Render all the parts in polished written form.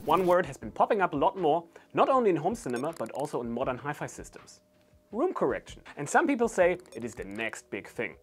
One word has been popping up a lot more, not only in home cinema, but also in modern hi-fi systems. Room correction. And some people say it is the next big thing.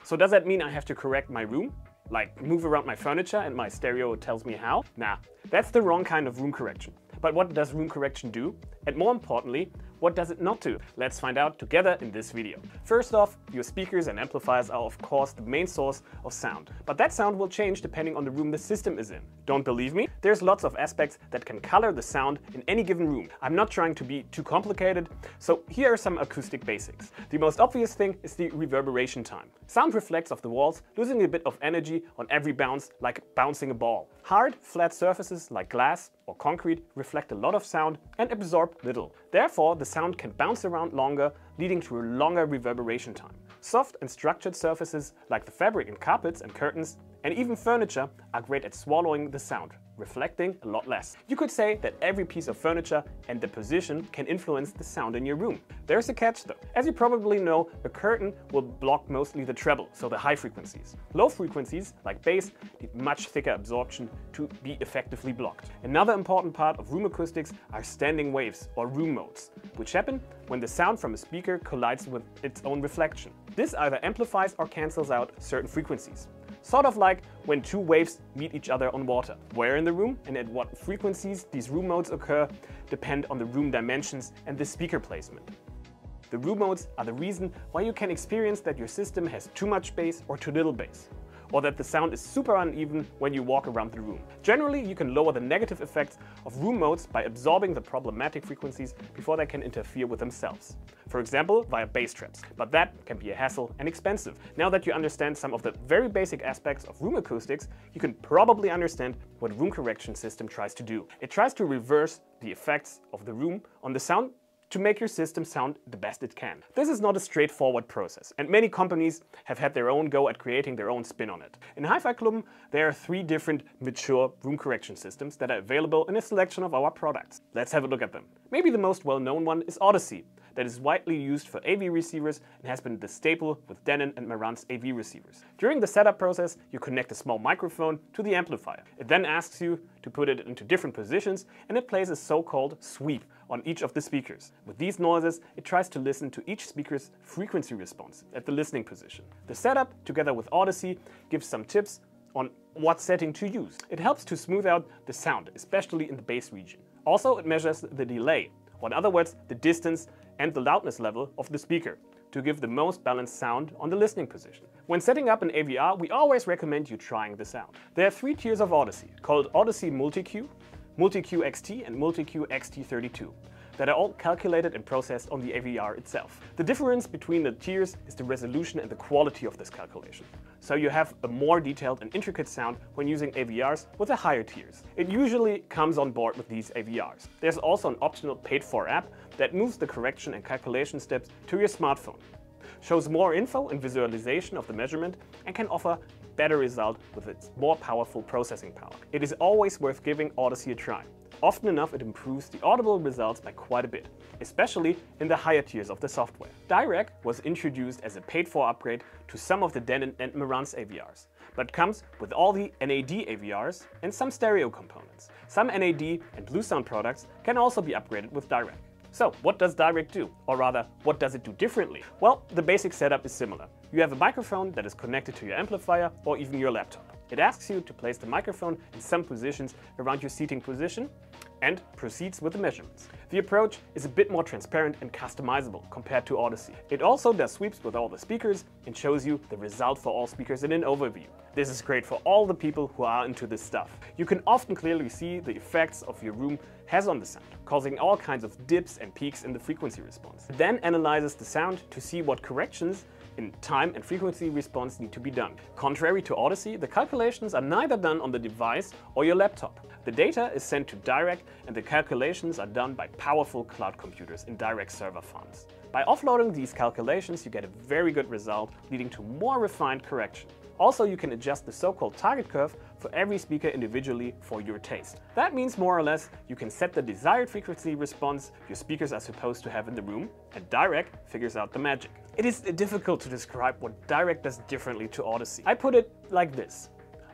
So does that mean I have to correct my room? Like move around my furniture and my stereo tells me how? Nah, that's the wrong kind of room correction. But what does room correction do? And more importantly, what does it not do? Let's find out together in this video. First off, your speakers and amplifiers are of course the main source of sound. But that sound will change depending on the room the system is in. Don't believe me? There's lots of aspects that can color the sound in any given room. I'm not trying to be too complicated, so here are some acoustic basics. The most obvious thing is the reverberation time. Sound reflects off the walls, losing a bit of energy on every bounce, like bouncing a ball. Hard, flat surfaces like glass or concrete reflect a lot of sound and absorb little. Therefore, the sound can bounce around longer, leading to a longer reverberation time. Soft and structured surfaces like the fabric in carpets and curtains and even furniture are great at swallowing the sound, reflecting a lot less. You could say that every piece of furniture and the position can influence the sound in your room. There's a catch though. As you probably know, a curtain will block mostly the treble, so the high frequencies. Low frequencies, like bass, need much thicker absorption to be effectively blocked. Another important part of room acoustics are standing waves, or room modes, which happen when the sound from a speaker collides with its own reflection. This either amplifies or cancels out certain frequencies. Sort of like when two waves meet each other on water. Where in the room and at what frequencies these room modes occur depend on the room dimensions and the speaker placement. The room modes are the reason why you can experience that your system has too much bass or too little bass, or that the sound is super uneven when you walk around the room. Generally, you can lower the negative effects of room modes by absorbing the problematic frequencies before they can interfere with themselves. For example, via bass traps. But that can be a hassle and expensive. Now that you understand some of the very basic aspects of room acoustics, you can probably understand what room correction system tries to do. It tries to reverse the effects of the room on the sound to make your system sound the best it can. This is not a straightforward process, and many companies have had their own go at creating their own spin on it. In hifi-klubben, there are 3 different mature room correction systems that are available in a selection of our products. Let's have a look at them. Maybe the most well-known one is Audyssey, that is widely used for AV receivers and has been the staple with Denon and Marantz AV receivers. During the setup process, you connect a small microphone to the amplifier. It then asks you to put it into different positions, and it plays a so-called sweep on each of the speakers. With these noises, it tries to listen to each speaker's frequency response at the listening position. The setup, together with Audyssey, gives some tips on what setting to use. It helps to smooth out the sound, especially in the bass region. Also, it measures the delay, or in other words, the distance and the loudness level of the speaker, to give the most balanced sound on the listening position. When setting up an AVR, we always recommend you trying this out. There are 3 tiers of Audyssey, called Audyssey Multi-Q, Multi-Q XT and Multi-Q XT32, that are all calculated and processed on the AVR itself. The difference between the tiers is the resolution and the quality of this calculation. So you have a more detailed and intricate sound when using AVRs with the higher tiers. It usually comes on board with these AVRs. There's also an optional paid-for app that moves the correction and calculation steps to your smartphone, shows more info and visualization of the measurement, and can offer better result with its more powerful processing power. It is always worth giving Audyssey a try. Often enough, it improves the audible results by quite a bit, especially in the higher tiers of the software. Dirac was introduced as a paid-for upgrade to some of the Denon and Marantz AVRs, but comes with all the NAD AVRs and some stereo components. Some NAD and Bluesound products can also be upgraded with Dirac. So, what does Dirac do? Or rather, what does it do differently? Well, the basic setup is similar. You have a microphone that is connected to your amplifier or even your laptop. It asks you to place the microphone in some positions around your seating position and proceeds with the measurements. The approach is a bit more transparent and customizable compared to Audyssey. It also does sweeps with all the speakers and shows you the result for all speakers in an overview. This is great for all the people who are into this stuff. You can often clearly see the effects of your room has on the sound, causing all kinds of dips and peaks in the frequency response. It then analyzes the sound to see what corrections in time and frequency response need to be done. Contrary to Audyssey, the calculations are neither done on the device or your laptop. The data is sent to Dirac and the calculations are done by powerful cloud computers in Dirac server farms. By offloading these calculations, you get a very good result, leading to more refined correction. Also, you can adjust the so-called target curve for every speaker individually for your taste. That means more or less you can set the desired frequency response your speakers are supposed to have in the room, and Dirac figures out the magic. It is difficult to describe what Dirac does differently to Audyssey. I put it like this.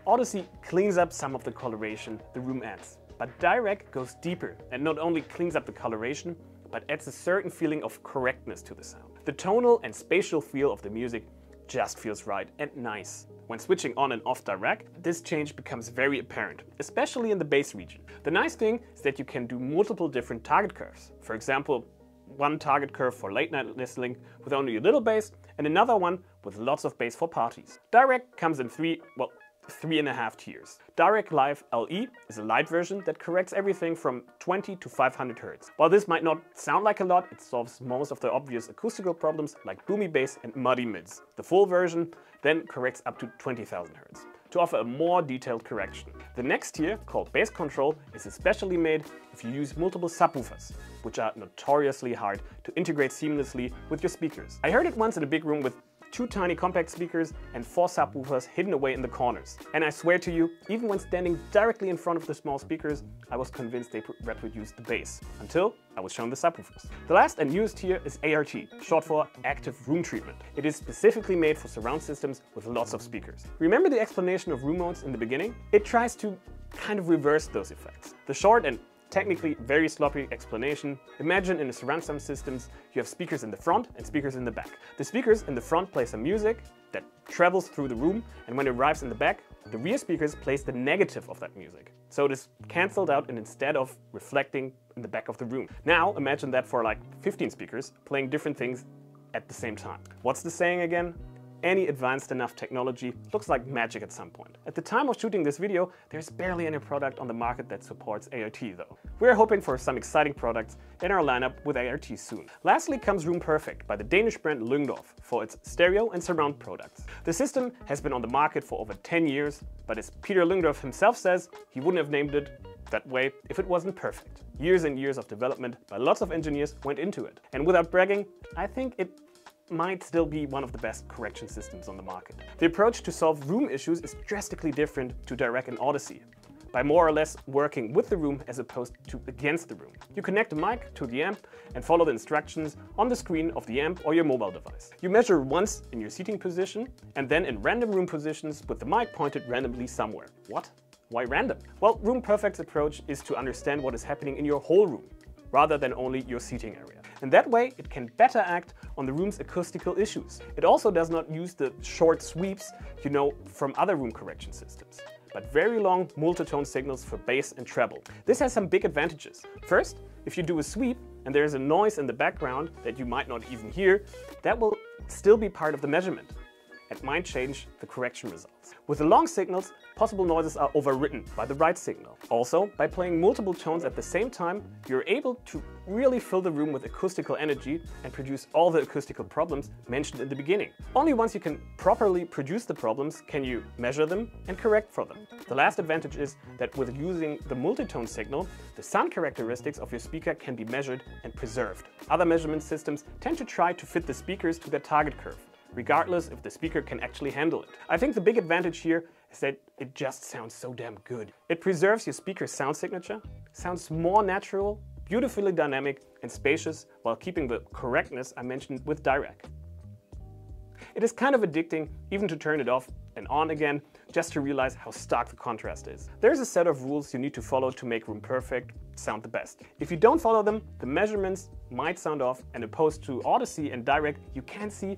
Audyssey cleans up some of the coloration the room adds, But Dirac goes deeper and not only cleans up the coloration, but adds a certain feeling of correctness to the sound. The tonal and spatial feel of the music just feels right and nice. When switching on and off Dirac, this change becomes very apparent, especially in the bass region. The nice thing is that you can do multiple different target curves. For example, one target curve for late night listening with only a little bass, and another one with lots of bass for parties. Dirac comes in 3.5 tiers. Dirac Live LE is a light version that corrects everything from 20 to 500 Hz. While this might not sound like a lot, it solves most of the obvious acoustical problems like boomy bass and muddy mids. The full version then corrects up to 20,000 Hz to offer a more detailed correction. The next tier, called Bass Control, is especially made if you use multiple subwoofers, which are notoriously hard to integrate seamlessly with your speakers. I heard it once in a big room with 2 tiny compact speakers and 4 subwoofers hidden away in the corners. And I swear to you, even when standing directly in front of the small speakers, I was convinced they reproduced the bass, until I was shown the subwoofers. The last and newest tier is ART, short for Active Room Treatment. It is specifically made for surround systems with lots of speakers. Remember the explanation of room modes in the beginning? It tries to kind of reverse those effects. The short and technically very sloppy explanation: imagine in a surround sound systems you have speakers in the front and speakers in the back. The speakers in the front play some music that travels through the room, and when it arrives in the back, the rear speakers plays the negative of that music. So it is cancelled out, and instead of reflecting in the back of the room. Now imagine that for like 15 speakers playing different things at the same time. What's the saying again? Any advanced enough technology looks like magic at some point. At the time of shooting this video, there's barely any product on the market that supports ART though. We're hoping for some exciting products in our lineup with ART soon. Lastly comes RoomPerfect by the Danish brand Lyngdorf for its stereo and surround products. The system has been on the market for over 10 years, but as Peter Lyngdorf himself says, he wouldn't have named it that way if it wasn't perfect. Years and years of development by lots of engineers went into it. And without bragging, I think it might still be one of the best correction systems on the market. The approach to solve room issues is drastically different to Dirac and Audyssey, by more or less working with the room as opposed to against the room. You connect the mic to the amp and follow the instructions on the screen of the amp or your mobile device. You measure once in your seating position and then in random room positions with the mic pointed randomly somewhere. What? Why random? Well, RoomPerfect's approach is to understand what is happening in your whole room, rather than only your seating area. And that way it can better act on the room's acoustical issues. It also does not use the short sweeps you know from other room correction systems, but very long multitone signals for bass and treble. This has some big advantages. First, if you do a sweep and there is a noise in the background that you might not even hear, that will still be part of the measurement and might change the correction results. With the long signals, possible noises are overwritten by the right signal. Also, by playing multiple tones at the same time, you're able to really fill the room with acoustical energy and produce all the acoustical problems mentioned in the beginning. Only once you can properly produce the problems can you measure them and correct for them. The last advantage is that with using the multitone signal, the sound characteristics of your speaker can be measured and preserved. Other measurement systems tend to try to fit the speakers to their target curve, regardless if the speaker can actually handle it. I think the big advantage here is that it just sounds so damn good. It preserves your speaker's sound signature, sounds more natural, beautifully dynamic and spacious, while keeping the correctness I mentioned with Dirac. It is kind of addicting even to turn it off and on again, just to realize how stark the contrast is. There's a set of rules you need to follow to make RoomPerfect sound the best. If you don't follow them, the measurements might sound off, and opposed to Audyssey and Dirac, you can't see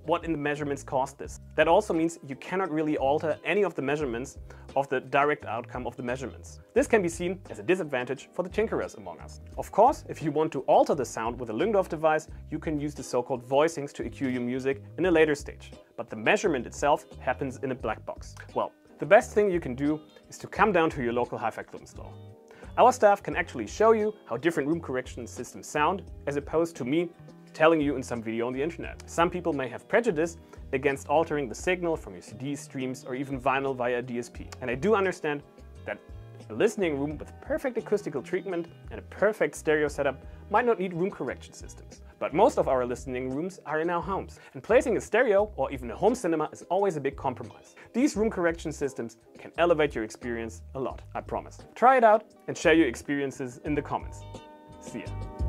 what in the measurements caused this. That also means you cannot really alter any of the measurements of the direct outcome of the measurements. This can be seen as a disadvantage for the tinkerers among us. Of course, if you want to alter the sound with a Lyngdorf device, you can use the so-called voicings to EQ your music in a later stage. But the measurement itself happens in a black box. Well, the best thing you can do is to come down to your local hi-fi club store. Our staff can actually show you how different room correction systems sound, as opposed to me telling you in some video on the internet. Some people may have prejudice against altering the signal from your CD streams or even vinyl via a DSP. And I do understand that a listening room with perfect acoustical treatment and a perfect stereo setup might not need room correction systems. But most of our listening rooms are in our homes, and placing a stereo or even a home cinema is always a big compromise. These room correction systems can elevate your experience a lot, I promise. Try it out and share your experiences in the comments. See ya.